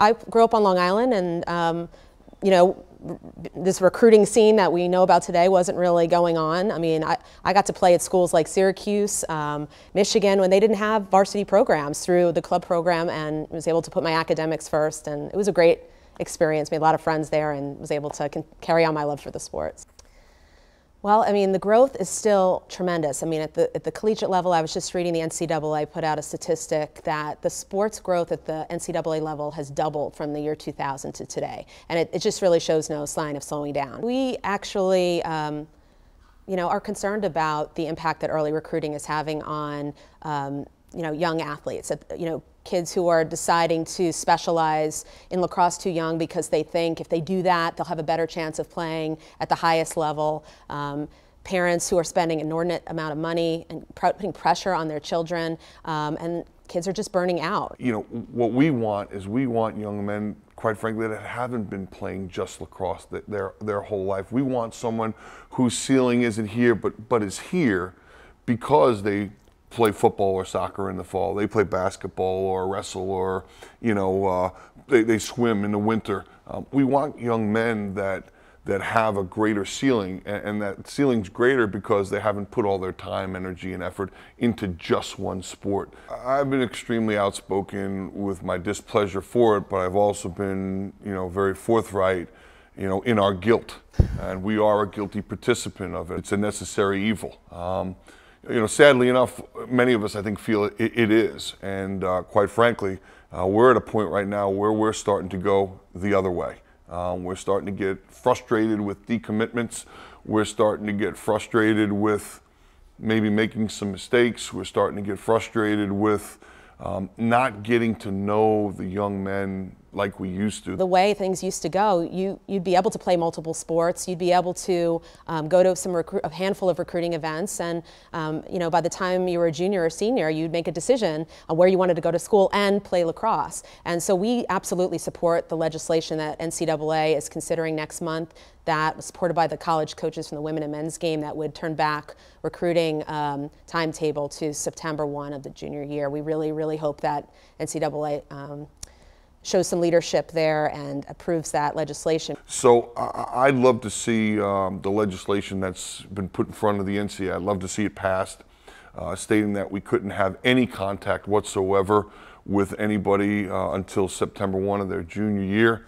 I grew up on Long Island, and you know, this recruiting scene that we know about today wasn't really going on. I mean, I got to play at schools like Syracuse, Michigan, when they didn't have varsity programs, through the club program, and was able to put my academics first, and it was a great experience. Made a lot of friends there and was able to carry on my love for the sports. Well, I mean, the growth is still tremendous. I mean, at the collegiate level, I was just reading the NCAA put out a statistic that the sports growth at the NCAA level has doubled from the year 2000 to today. And it just really shows no sign of slowing down. We actually, you know, are concerned about the impact that early recruiting is having on, you know, young athletes. You know, kids who are deciding to specialize in lacrosse too young because they think if they do that, they'll have a better chance of playing at the highest level. Parents who are spending an inordinate amount of money and putting pressure on their children, and kids are just burning out. You know, what we want is we want young men, quite frankly, that haven't been playing just lacrosse their whole life. We want someone whose ceiling isn't here, but is here because they play football or soccer in the fall. They play basketball or wrestle, or, you know, they swim in the winter. We want young men that have a greater ceiling, and that ceiling's greater because they haven't put all their time, energy, and effort into just one sport. I've been extremely outspoken with my displeasure for it, but I've also been, you know, very forthright, you know, in our guilt, and we are a guilty participant of it. It's a necessary evil. You know, sadly enough, many of us, I think, feel it is. And quite frankly, we're at a point right now where we're starting to go the other way. We're starting to get frustrated with decommitments. We're starting to get frustrated with maybe making some mistakes. We're starting to get frustrated with not getting to know the young men like we used to. The way things used to go, you'd be able to play multiple sports. You'd be able to go to a handful of recruiting events, and you know, by the time you were a junior or senior, you'd make a decision on where you wanted to go to school and play lacrosse. And so we absolutely support the legislation that NCAA is considering next month, that was supported by the college coaches from the women and men's game, that would turn back recruiting timetable to September 1 of the junior year. We really, really hope that NCAA shows some leadership there and approves that legislation. So I'd love to see the legislation that's been put in front of the NCAA. I'd love to see it passed, stating that we couldn't have any contact whatsoever with anybody until September 1 of their junior year.